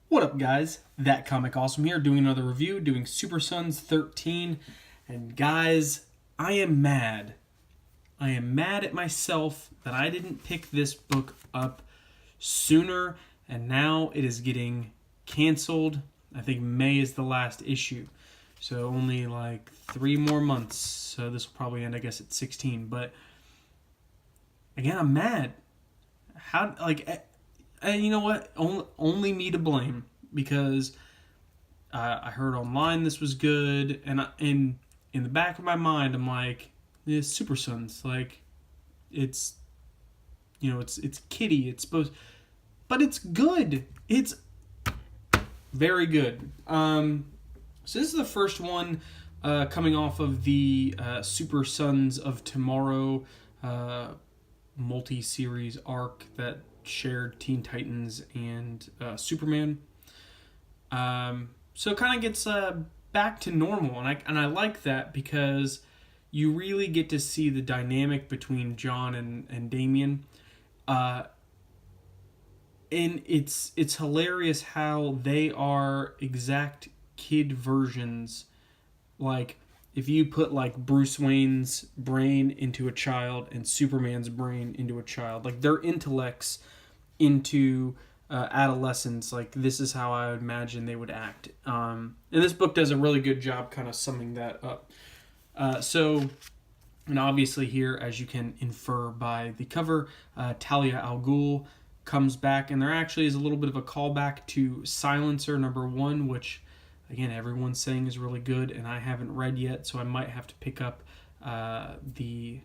What up, guys? That Comic Awesome here, doing another review, doing Super Sons 13. And guys, I am mad. I am mad at myself that I didn't pick this book up sooner, and now it is getting canceled. I think May is the last issue. So only like 3 more months. So this will probably end, I guess, at 16. But again, I'm mad. How, like, and you know what? Only me to blame, because I heard online this was good, and in the back of my mind, I'm like, it's Super Sons, like it's it's kiddie, it's supposed, but it's good. It's very good. So this is the first one coming off of the Super Sons of Tomorrow multi-series arc that shared Teen Titans and Superman. So it kind of gets back to normal, and I like that, because you really get to see the dynamic between Jon and Damien. And it's hilarious how they are exact kid versions. Like, if you put like Bruce Wayne's brain into a child and Superman's brain into a child, like their intellects into adolescence, like this is how I would imagine they would act. And this book does a really good job kind of summing that up. And obviously here, as you can infer by the cover, Talia al Ghul comes back, and there actually is a little bit of a callback to Silencer #1, which again everyone's saying is really good, and I haven't read yet, so I might have to pick up the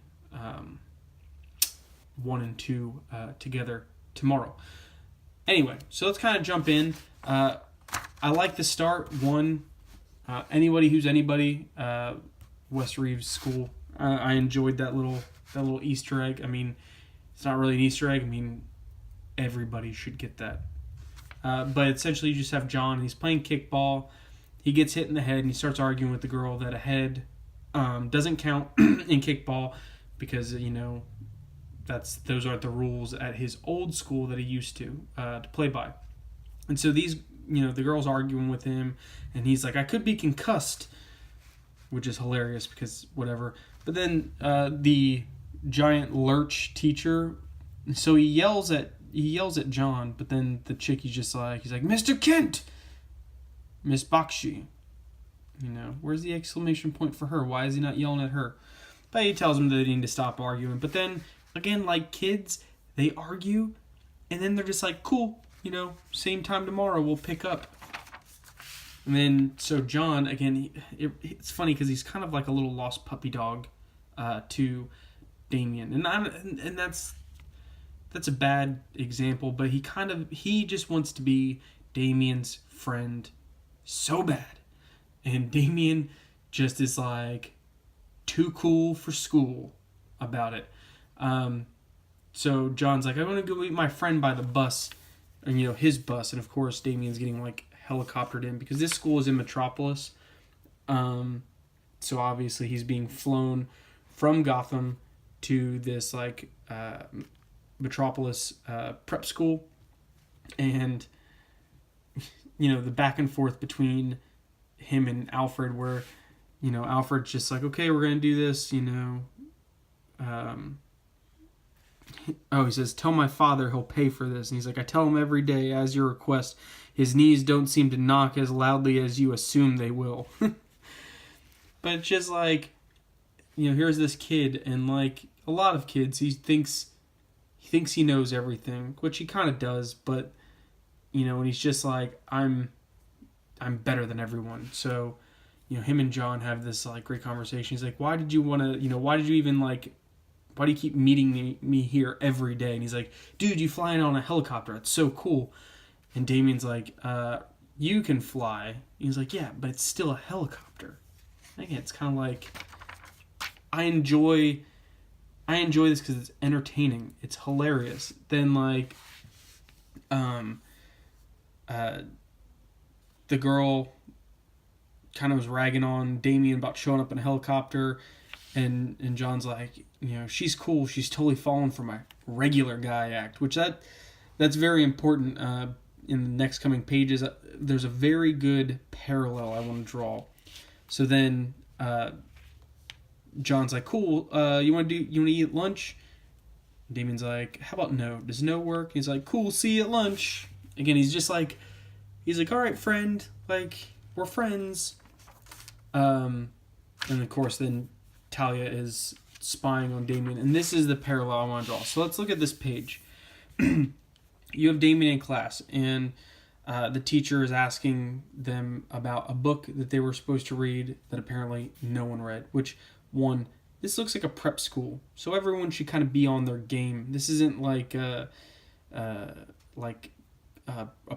1 and 2 together tomorrow. Anyway, so let's kind of jump in. I like the start. Anybody who's anybody, West Reeves School. I enjoyed that little Easter egg. I mean, it's not really an Easter egg. I mean, everybody should get that. But essentially, you just have Jon. He's playing kickball. He gets hit in the head, and he starts arguing with the girl that a head doesn't count in kickball, because those aren't the rules at his old school that he used to play by. And so the girl's arguing with him, and he's like, I could be concussed, which is hilarious because whatever. But then the giant lurch teacher, so he yells at Jon, but then the chick, he's like, Mr. Kent, Miss Bakshi. Where's the exclamation point for her? Why is he not yelling at her? But he tells him that they need to stop arguing. But then again, like kids, they argue, and then they're just like, cool, same time tomorrow, we'll pick up. And then, so Jon, again, it's funny because he's kind of like a little lost puppy dog to Damien. And that's a bad example, but he just wants to be Damien's friend so bad. And Damien just is like too cool for school about it. So Jon's like, I want to go meet my friend by the bus, and his bus, and of course Damien's getting like helicoptered in because this school is in Metropolis. So obviously he's being flown from Gotham to this like Metropolis prep school, and the back and forth between him and Alfred, where Alfred's just like, okay, we're gonna do this, he says, tell my father he'll pay for this. And he's like, I tell him every day as your request. His knees don't seem to knock as loudly as you assume they will. But it's just like, here's this kid, and like a lot of kids, he thinks he knows everything, which he kind of does, but and he's just like, I'm better than everyone. So him and Jon have this like great conversation. He's like, why did you keep meeting me here every day? And he's like, dude, you flying on a helicopter, it's so cool. And Damien's like, you can fly. And he's like, yeah, but it's still a helicopter. Again, it's kind of like, I enjoy this because it's entertaining, it's hilarious. Then like the girl kind of was ragging on Damien about showing up in a helicopter, and Jon's like, she's cool, she's totally fallen for my regular guy act, which that's very important. in the next coming pages, there's a very good parallel I want to draw. So then Jon's like, cool, you want to eat lunch? Damien's like, how about no? Does no work? He's like, cool, see you at lunch. Again, he's like, all right, friend, like, we're friends. And of course, then Talia is spying on Damien, and this is the parallel I want to draw. So let's look at this page. You have Damien in class, and the teacher is asking them about a book that they were supposed to read that apparently no one read, which, one, this looks like a prep school, so everyone should kind of be on their game. This isn't like a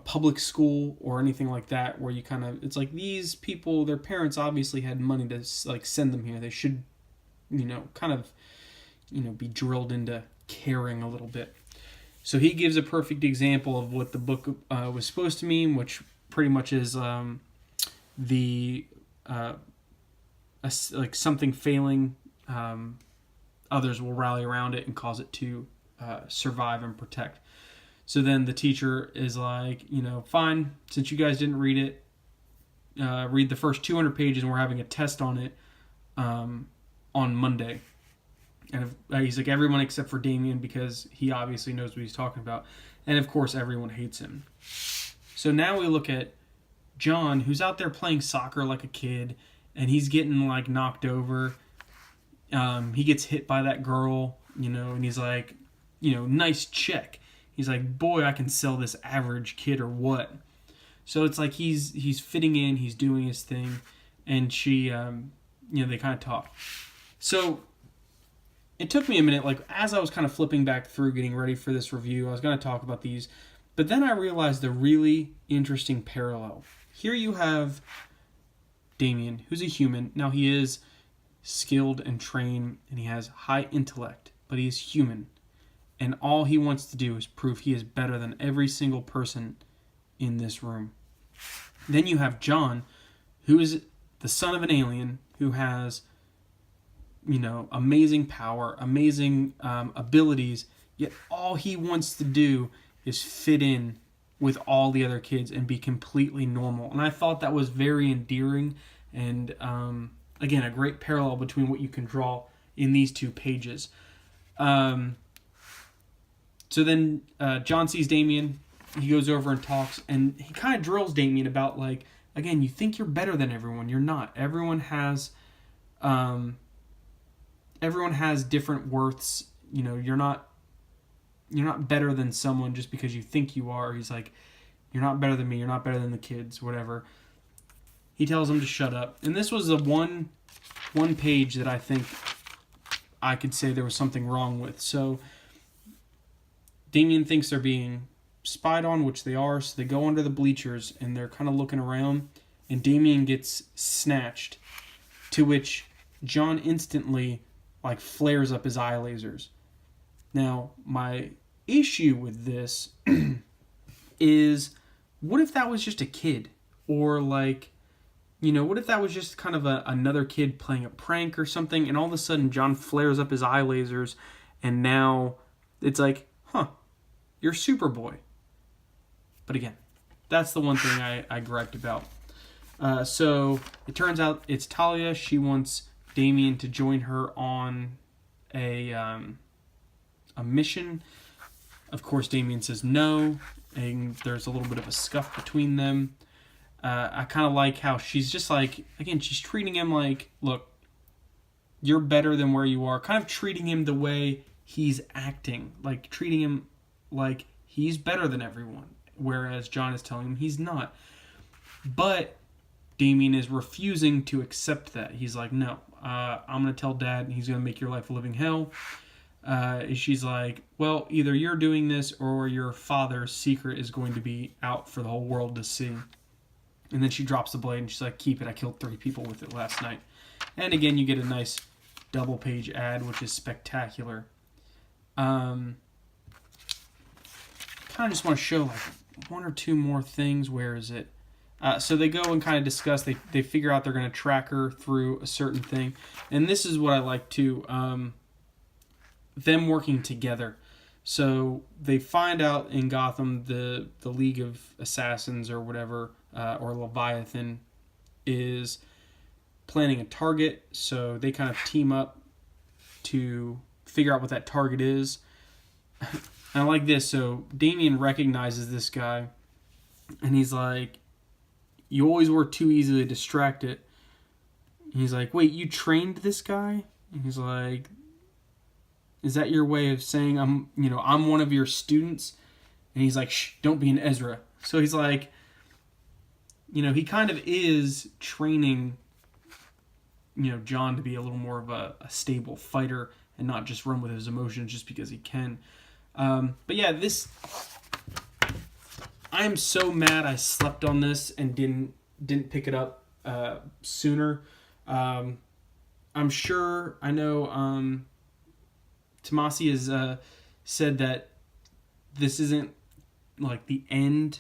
public school or anything like that, where you kind of, it's like these people, their parents obviously had money to like send them here. They should, kind of, be drilled into caring a little bit. So he gives a perfect example of what the book was supposed to mean, which pretty much is like something failing, others will rally around it and cause it to survive and protect. So then the teacher is like, fine, since you guys didn't read it, read the first 200 pages, and we're having a test on it on Monday. And he's like, everyone except for Damien, because he obviously knows what he's talking about. And of course, everyone hates him. So now we look at Jon, who's out there playing soccer like a kid, and he's getting like knocked over. He gets hit by that girl, and he's like, nice check. He's like, boy, I can sell this average kid or what? So it's like he's fitting in, he's doing his thing, and she, they kind of talk. So it took me a minute, like as I was kind of flipping back through, getting ready for this review, I was going to talk about these, but then I realized the really interesting parallel. Here you have Damien, who's a human. Now he is skilled and trained, and he has high intellect, but he is human. And all he wants to do is prove he is better than every single person in this room. Then you have Jon, who is the son of an alien, who has, amazing power, amazing abilities, yet all he wants to do is fit in with all the other kids and be completely normal. And I thought that was very endearing, and again, a great parallel between what you can draw in these two pages. So then Jon sees Damien, he goes over and talks, and he kind of drills Damien about, like, again, you think you're better than everyone. You're not. Everyone has different worths. You're not better than someone just because you think you are. He's like, you're not better than me. You're not better than the kids, whatever. He tells him to shut up. And this was the one page that I think I could say there was something wrong with. So Damien thinks they're being spied on, which they are, so they go under the bleachers, and they're kind of looking around, and Damien gets snatched, to which Jon instantly, like, flares up his eye lasers. Now, my issue with this is, what if that was just a kid? Or, like, what if that was just kind of another kid playing a prank or something, and all of a sudden Jon flares up his eye lasers, and now it's like, you're Superboy. But again, that's the one thing I griped about. So it turns out it's Talia. She wants Damien to join her on a mission. Of course, Damien says no, and there's a little bit of a scuff between them. I kind of like how she's just like, again, she's treating him like, look, you're better than where you are. Kind of treating him the way he's acting, like treating him like he's better than everyone, whereas Jon is telling him he's not. But Damien is refusing to accept that. He's like, no, I'm going to tell Dad, and he's going to make your life a living hell. She's like, well, either you're doing this or your father's secret is going to be out for the whole world to see. And then she drops the blade, and she's like, keep it. I killed 3 people with it last night. And again, you get a nice double-page ad, which is spectacular. Kind of just want to show like 1 or 2 more things. Where is it? So they go and kind of discuss. They figure out they're going to track her through a certain thing, and this is what I like too. Them working together. So they find out in Gotham the League of Assassins or whatever, or Leviathan, is planning a target. So they kind of team up to figure out what that target is. And I like this. So Damien recognizes this guy, and he's like, "You always were too easily distracted." And he's like, "Wait, you trained this guy?" And he's like, "Is that your way of saying I'm one of your students?" And he's like, "Shh, don't be an Ezra." So he's like, he kind of is training, Jon to be a little more of a stable fighter and not just run with his emotions just because he can. But yeah, I am so mad I slept on this and didn't pick it up sooner. I'm sure, I know Tomasi has said that this isn't like the end,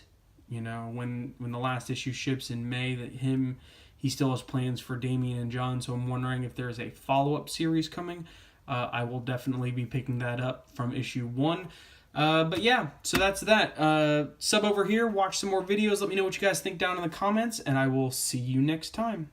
when the last issue ships in May, that he still has plans for Damien and Jon, so I'm wondering if there's a follow-up series coming. I will definitely be picking that up from issue 1. But yeah, so that's that. Sub over here, watch some more videos, let me know what you guys think down in the comments, and I will see you next time.